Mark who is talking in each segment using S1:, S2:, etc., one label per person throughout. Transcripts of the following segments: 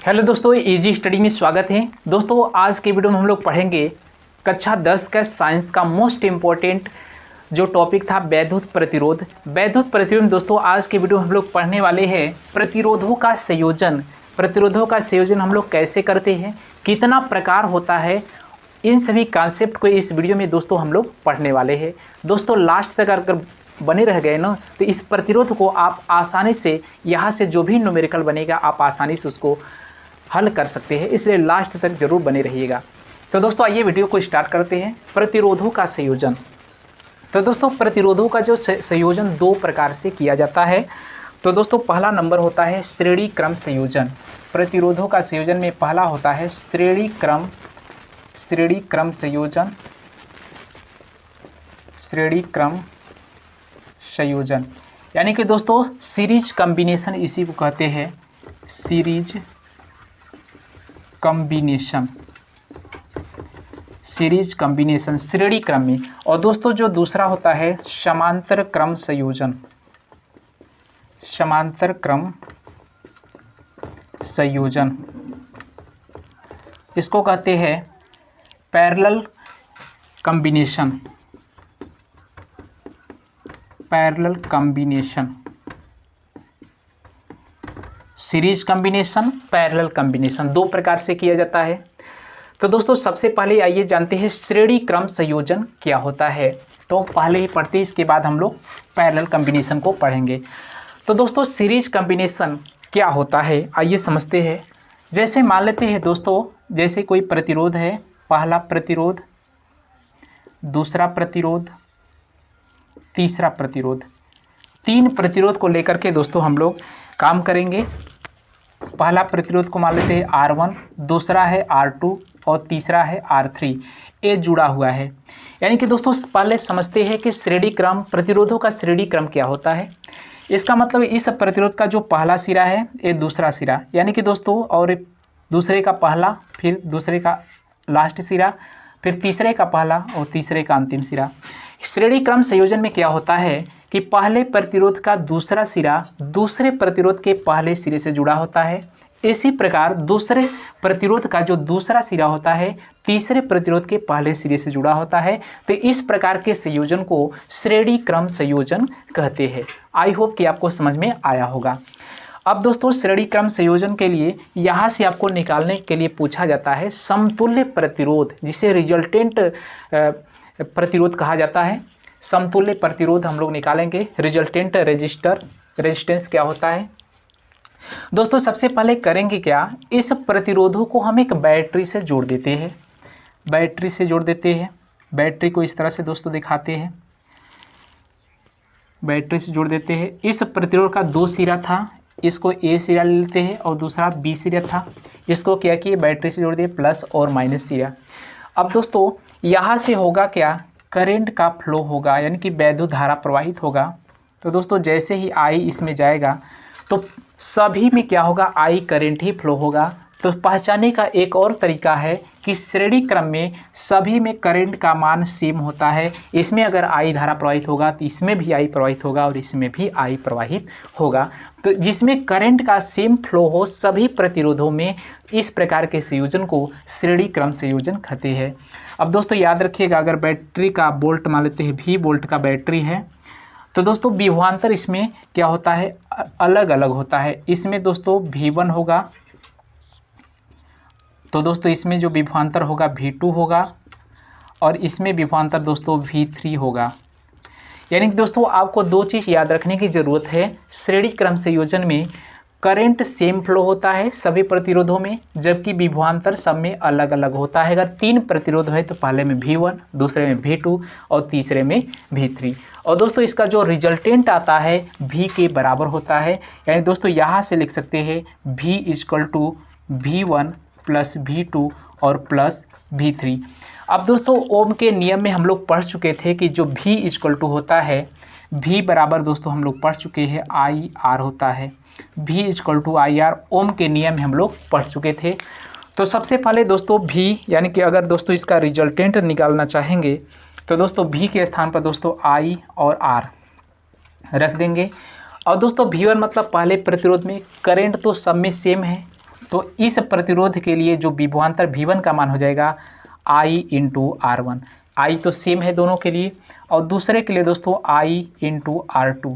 S1: Hello दोस्तों, easy study में स्वागत है। दोस्तों आज के वीडियो में हम लोग पढ़ेंगे कक्षा 10 का साइंस का मोस्ट इम्पोर्टेंट जो टॉपिक था वैद्युत प्रतिरोध। वैद्युत प्रतिरोध में दोस्तों आज के वीडियो में हम लोग पढ़ने वाले हैं प्रतिरोधों का संयोजन। प्रतिरोधों का संयोजन हम लोग कैसे करते हैं, कितना प्रकार होता है, इन सभी कॉन्सेप्ट को इस वीडियो में दोस्तों हम लोग पढ़ने वाले हैं। दोस्तों लास्ट तक अगर बने रह गए ना तो इस प्रतिरोध को आप आसानी से यहाँ से जो भी न्यूमेरिकल बनेगा आप आसानी से उसको हल कर सकते हैं, इसलिए लास्ट तक जरूर बने रहिएगा। तो दोस्तों आइए वीडियो को स्टार्ट करते हैं। प्रतिरोधों का संयोजन। तो दोस्तों प्रतिरोधों का जो संयोजन दो प्रकार से किया जाता है। तो दोस्तों पहला नंबर होता है श्रेणी क्रम संयोजन। प्रतिरोधों का संयोजन में पहला होता है श्रेणी क्रम संयोजन। श्रेणी क्रम संयोजन यानी कि दोस्तों सीरीज कॉम्बिनेशन इसी को कहते हैं, सीरीज कॉम्बिनेशन। सीरीज कॉम्बिनेशन श्रेणी क्रम में। और दोस्तों जो दूसरा होता है समांतर क्रम संयोजन। समांतर क्रम संयोजन इसको कहते हैं parallel combination. Parallel combination, series combination, parallel combination दो प्रकार से किया जाता है। तो दोस्तों सबसे पहले आइए जानते हैं श्रेणी क्रम संयोजन क्या होता है। तो पहले ही पढ़ते हैं, इसके बाद हम लोग पैरेलल कॉम्बिनेशन को पढ़ेंगे। तो दोस्तों सीरीज कॉम्बिनेशन क्या होता है आइए समझते हैं। जैसे मान लेते हैं दोस्तों, जैसे कोई प्रतिरोध है, पहला प्रतिरोध, दूसरा प्रतिरोध, तीसरा प्रतिरोध, तीन प्रतिरोध को लेकर के दोस्तों हम लोग काम करेंगे। पहला प्रतिरोध को मान लेते हैं R1, दूसरा है R2 और तीसरा है R3। ये जुड़ा हुआ है। यानी कि दोस्तों पहले समझते हैं कि श्रेणी क्रम, प्रतिरोधों का श्रेणी क्रम क्या होता है। इसका मतलब इस प्रतिरोध का जो पहला सिरा है ये दूसरा सिरा, यानी कि दोस्तों और दूसरे का पहला, फिर दूसरे का लास्ट सिरा, फिर तीसरे का पहला और तीसरे का अंतिम सिरा। श्रेणी क्रम संयोजन में क्या होता है कि पहले प्रतिरोध का दूसरा सिरा दूसरे प्रतिरोध के पहले सिरे से जुड़ा होता है। इसी प्रकार दूसरे प्रतिरोध का जो दूसरा सिरा होता है तीसरे प्रतिरोध के पहले सिरे से जुड़ा होता है। तो इस प्रकार के संयोजन को श्रेणी क्रम संयोजन कहते हैं। आई होप कि आपको समझ में आया होगा। अब दोस्तों श्रेणी क्रम संयोजन के लिए यहाँ से आपको निकालने के लिए पूछा जाता है समतुल्य प्रतिरोध, जिसे रिजल्टेंट प्रतिरोध कहा जाता है। समतुल्य प्रतिरोध हम लोग निकालेंगे। रिजल्टेंट रेजिस्टेंस क्या होता है दोस्तों। सबसे पहले करेंगे क्या, इस प्रतिरोधों को हम एक बैटरी से जोड़ देते हैं। बैटरी से जोड़ देते हैं। बैटरी को इस तरह से दोस्तों दिखाते हैं, बैटरी से जोड़ देते हैं। इस प्रतिरोध का दो सिरा था, इसको ए सिरा ले लेते हैं और दूसरा बी सिरा था। इसको क्या किए, बैटरी से जोड़ दिए, प्लस और माइनस सिरा। अब दोस्तों यहाँ से होगा क्या, करंट का फ्लो होगा, यानी कि वैद्युत धारा प्रवाहित होगा। तो दोस्तों जैसे ही आई इसमें जाएगा तो सभी में क्या होगा, आई करंट ही फ्लो होगा। तो पहचानने का एक और तरीका है कि श्रेणी क्रम में सभी में करंट का मान सेम होता है। इसमें अगर आई धारा प्रवाहित होगा तो इसमें भी आई प्रवाहित होगा और इसमें भी आई प्रवाहित होगा। तो जिसमें करंट का सेम फ्लो हो सभी प्रतिरोधों में, इस प्रकार के संयोजन को श्रेणी क्रम संयोजन कहते हैं। अब दोस्तों याद रखिएगा, अगर बैटरी का वोल्ट मान लेते हैं V वोल्ट का बैटरी है तो दोस्तों विभवांतर इसमें क्या होता है, अलग अलग होता है। इसमें दोस्तों V1 होगा, तो दोस्तों इसमें जो विभवांतर होगा V2 होगा और इसमें विभवांतर दोस्तों V3 होगा। यानी कि दोस्तों आपको दो चीज़ याद रखने की ज़रूरत है। श्रेणी क्रम संयोजन में करंट सेम फ्लो होता है सभी प्रतिरोधों में, जबकि विभवांतर सब में अलग अलग होता है। अगर तीन प्रतिरोध है तो पहले में V1, दूसरे में V2 और तीसरे में V3। और दोस्तों इसका जो रिजल्टेंट आता है V के बराबर होता है। यानी दोस्तों यहाँ से लिख सकते हैं V = V1 + V2 और प्लस V3। अब दोस्तों ओम के नियम में हम लोग पढ़ चुके थे कि जो V = होता है, V बराबर दोस्तों हम लोग पढ़ चुके हैं IR होता है। V = IR ओम के नियम में हम लोग पढ़ चुके थे। तो सबसे पहले दोस्तों V, यानी कि अगर दोस्तों इसका रिजल्टेंट निकालना चाहेंगे तो दोस्तों V के स्थान पर दोस्तों I और R रख देंगे। और दोस्तों V1 मतलब पहले प्रतिरोध में करंट तो सब में सेम है, तो इस प्रतिरोध के लिए जो विभवांतर V1 का मान हो जाएगा I इंटू R1। I तो सेम है दोनों के लिए, और दूसरे के लिए दोस्तों I इंटू R2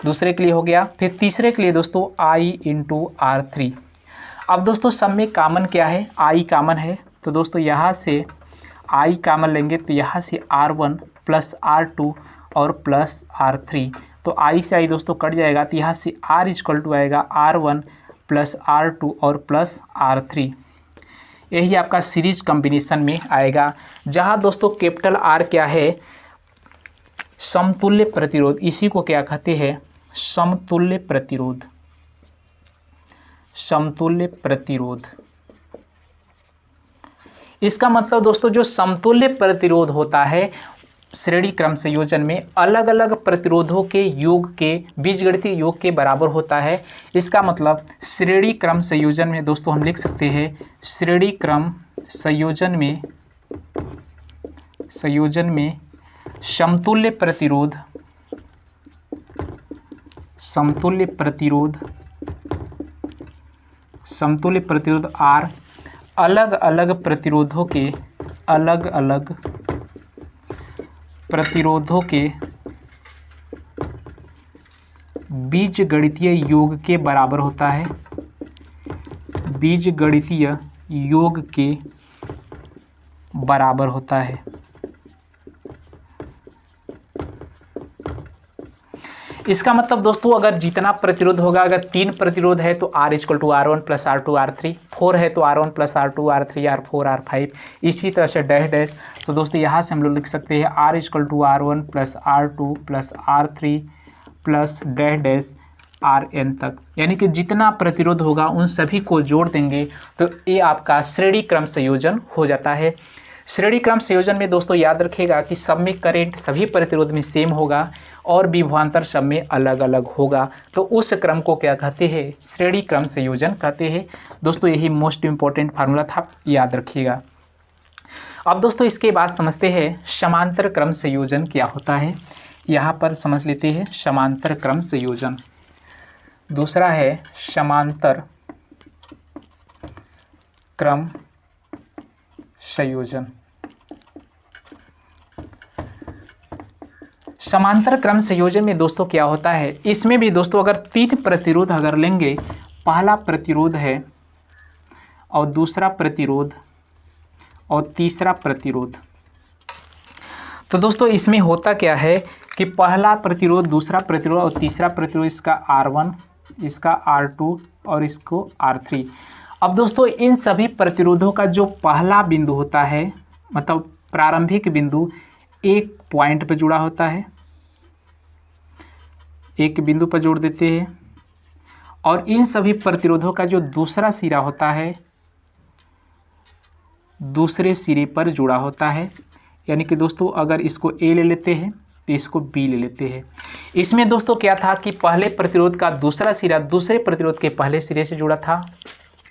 S1: दूसरे के लिए हो गया। फिर तीसरे के लिए दोस्तों I इंटू R3। अब दोस्तों सब में कॉमन क्या है, I कॉमन है, तो दोस्तों यहाँ से I कॉमन लेंगे तो यहाँ से R1 प्लस R2 और प्लस R3, तो I से I दोस्तों कट जाएगा, तो यहाँ से R इक्वल टू आएगा R1 प्लस R2 और प्लस R3। यही आपका सीरीज कॉम्बिनेशन में आएगा, जहाँ दोस्तों कैपिटल R क्या है, समतुल्य प्रतिरोध, इसी को क्या कहते हैं, समतुल्य प्रतिरोध। समतुल्य प्रतिरोध, इसका मतलब दोस्तों जो समतुल्य प्रतिरोध होता है श्रेणी क्रम संयोजन में अलग अलग प्रतिरोधों के योग के बीजगणितीय योग के बराबर होता है। इसका मतलब श्रेणी क्रम संयोजन में दोस्तों हम लिख सकते हैं, श्रेणी क्रम संयोजन में समतुल्य प्रतिरोध R अलग अलग प्रतिरोधों के बीजगणितीय योग के बराबर होता है, बीजगणितीय योग के बराबर होता है। इसका मतलब दोस्तों अगर जितना प्रतिरोध होगा, अगर 3 प्रतिरोध है तो R equal to R1 plus R2 R3, 4 है तो R1 plus R2 R3 R4 R5, इसी तरह से डैश डैश। तो दोस्तों यहाँ से हम लोग लिख सकते हैं R equal to R1 plus R2 plus R3 plus dash dash Rn तक, यानी कि जितना प्रतिरोध होगा उन सभी को जोड़ देंगे तो ये आपका श्रेणी क्रम संयोजन हो जाता है। श्रेणी क्रम संयोजन में दोस्तों याद रखिएगा कि सब में करंट सभी प्रतिरोध में सेम होगा और विभवांतर सब में अलग अलग होगा, तो उस क्रम को क्या कहते हैं, श्रेणी क्रम संयोजन कहते हैं। दोस्तों यही मोस्ट इम्पॉर्टेंट फार्मूला था, याद रखिएगा। अब दोस्तों इसके बाद समझते हैं समांतर क्रम संयोजन क्या होता है। यहाँ पर समझ लेते हैं समांतर क्रम संयोजन। दूसरा है समांतर क्रम संयोजन। समांतर क्रम संयोजन में दोस्तों क्या होता है, इसमें भी दोस्तों अगर 3 प्रतिरोध अगर लेंगे, पहला प्रतिरोध है और दूसरा प्रतिरोध और तीसरा प्रतिरोध, तो दोस्तों इसमें होता क्या है कि पहला प्रतिरोध, दूसरा प्रतिरोध और तीसरा प्रतिरोध, इसका R1, इसका R2 और इसको R3। अब दोस्तों इन सभी प्रतिरोधों का जो पहला बिंदु होता है, मतलब प्रारंभिक बिंदु, एक पॉइंट पर जुड़ा होता है, एक बिंदु पर जोड़ देते हैं, और इन सभी प्रतिरोधों का जो दूसरा सिरा होता है दूसरे सिरे पर जुड़ा होता है। यानी कि दोस्तों अगर इसको A ले लेते हैं तो इसको B ले लेते हैं। इसमें दोस्तों क्या था कि पहले प्रतिरोध का दूसरा सिरा दूसरे प्रतिरोध के पहले सिरे से जुड़ा था,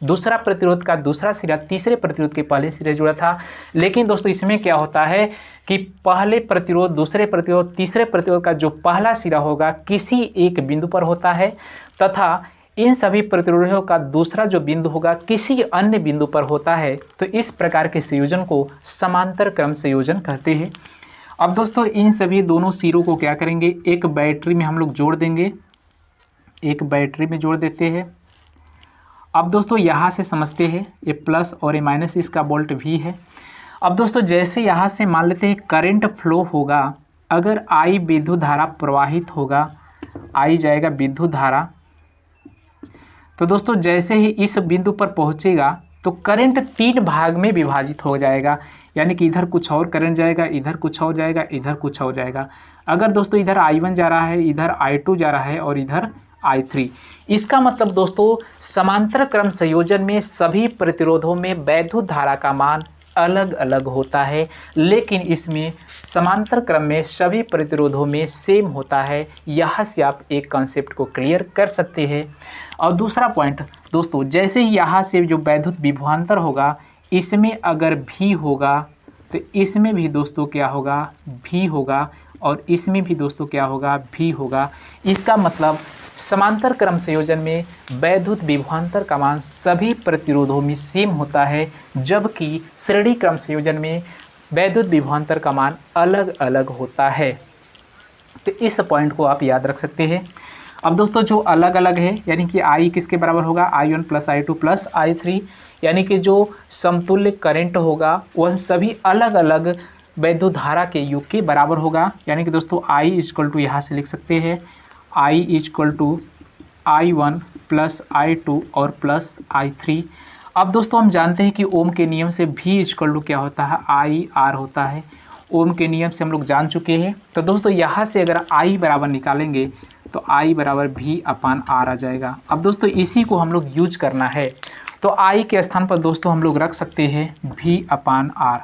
S1: दूसरा प्रतिरोध का दूसरा सिरा तीसरे प्रतिरोध के पहले सिरे से जुड़ा था। लेकिन दोस्तों इसमें क्या होता है कि पहले प्रतिरोध, दूसरे प्रतिरोध, तीसरे प्रतिरोध का जो पहला सिरा होगा किसी एक बिंदु पर होता है, तथा इन सभी प्रतिरोधों का दूसरा जो बिंदु होगा किसी अन्य बिंदु पर होता है। तो इस प्रकार के संयोजन को समांतर क्रम संयोजन कहते हैं। अब दोस्तों इन सभी दोनों सिरों को क्या करेंगे, एक बैटरी में हम लोग जोड़ देंगे, एक बैटरी में जोड़ देते हैं। अब दोस्तों यहाँ से समझते हैं ये प्लस और ये माइनस, इसका वोल्ट V है। अब दोस्तों जैसे यहाँ से मान लेते हैं करंट फ्लो होगा, अगर I विद्युत धारा प्रवाहित होगा, I जाएगा विद्युत धारा, तो दोस्तों जैसे ही इस बिंदु पर पहुँचेगा तो करंट 3 भाग में विभाजित हो जाएगा। यानी कि इधर कुछ और करंट जाएगा, इधर कुछ और जाएगा, इधर कुछ और जाएगा। अगर दोस्तों इधर I1 जा रहा है, इधर I2 जा रहा है और इधर I3। इसका मतलब दोस्तों समांतर क्रम संयोजन में सभी प्रतिरोधों में वैद्युत धारा का मान अलग अलग होता है, लेकिन इसमें समांतर क्रम में सभी प्रतिरोधों में सेम होता है। यहाँ से आप एक कॉन्सेप्ट को क्लियर कर सकते हैं। और दूसरा पॉइंट दोस्तों, जैसे ही यहाँ से जो वैद्युत विभवांतर होगा, इसमें अगर V होगा तो इसमें भी दोस्तों क्या होगा, V होगा, और इसमें भी दोस्तों क्या होगा, भी होगा। इसका मतलब समांतर क्रम संयोजन में वैद्युत विभवांतर का मान सभी प्रतिरोधों में सेम होता है, जबकि श्रेणी क्रम संयोजन में वैद्युत विभवांतर का मान अलग अलग होता है। तो इस पॉइंट को आप याद रख सकते हैं। अब दोस्तों जो अलग अलग है यानी कि I किसके बराबर होगा, I1 + I2 + I3, यानी कि जो समतुल्य करंट होगा वह सभी अलग अलग वैद्युत धारा के योग के बराबर होगा। यानी कि दोस्तों I = यहाँ से लिख सकते हैं I = I1 + I2 और प्लस I3। अब दोस्तों हम जानते हैं कि ओम के नियम से V = क्या होता है, IR होता है। ओम के नियम से हम लोग जान चुके हैं। तो दोस्तों यहाँ से अगर I बराबर निकालेंगे तो I = V/R आ जाएगा। अब दोस्तों इसी को हम लोग यूज करना है, तो I के स्थान पर दोस्तों हम लोग रख सकते हैं V/R।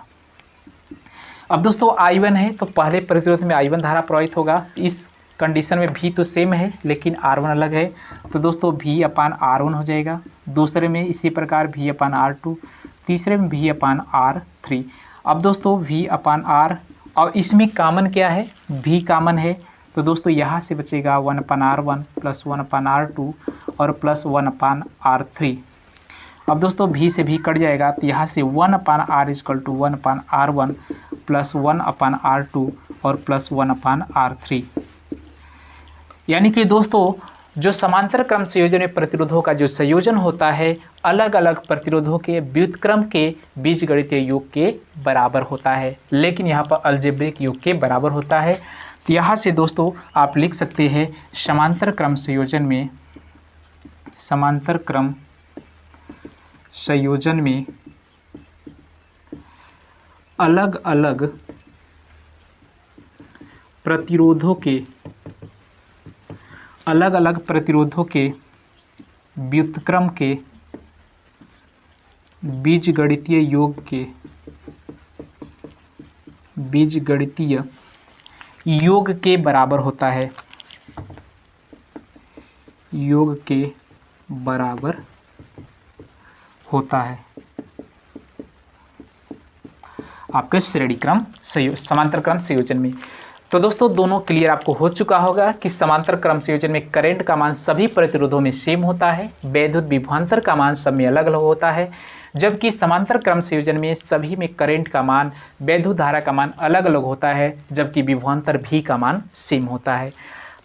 S1: अब दोस्तों I1 है तो पहले प्रतिरोध में I1 धारा प्रवाहित होगा। इस कंडीशन में V तो सेम है लेकिन R1 अलग है, तो दोस्तों V/R1 हो जाएगा। दूसरे में इसी प्रकार V/R2, तीसरे में V/R3। अब दोस्तों V/R और इसमें कॉमन क्या है, V कॉमन है, तो दोस्तों यहाँ से बचेगा 1/R1 + 1/R2 और प्लस 1/R3। अब दोस्तों V से भी कट जाएगा तो यहाँ से 1/R = 1/R1 + 1/R2 और प्लस 1/R3। यानी कि दोस्तों जो समांतर क्रम संयोजन में प्रतिरोधों का जो संयोजन होता है अलग अलग प्रतिरोधों के व्युत्क्रम के बीजगणितीय योग के बराबर होता है, लेकिन यहाँ पर अलजेब्रिक योग के बराबर होता है। तो यहाँ से दोस्तों आप लिख सकते हैं समांतर क्रम संयोजन में अलग अलग प्रतिरोधों के व्युत्क्रम के बीजगणितीय योग के बराबर होता है, आपके श्रेणी क्रम समांतर क्रम संयोजन में। तो दोस्तों दोनों क्लियर आपको हो चुका होगा कि समांतर क्रम संयोजन में करंट का मान सभी प्रतिरोधों में सेम होता है, वैद्युत विभवांतर का मान सब में अलग अलग होता है, जबकि समांतर क्रम संयोजन में सभी में करंट का मान, वैद्युत धारा का मान अलग अलग होता है, जबकि विभवांतर भी का मान सेम होता है।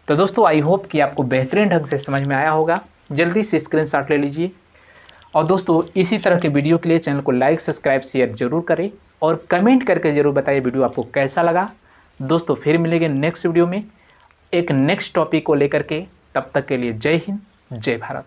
S1: तो दोस्तों आई होप कि आपको बेहतरीन ढंग से समझ में आया होगा। जल्दी से स्क्रीनशॉट ले लीजिए और दोस्तों इसी तरह के वीडियो के लिए चैनल को लाइक, सब्सक्राइब, शेयर जरूर करें और कमेंट करके जरूर बताइए वीडियो आपको कैसा लगा। दोस्तों फिर मिलेंगे नेक्स्ट वीडियो में एक नेक्स्ट टॉपिक को लेकर के, तब तक के लिए जय हिंद, जय भारत।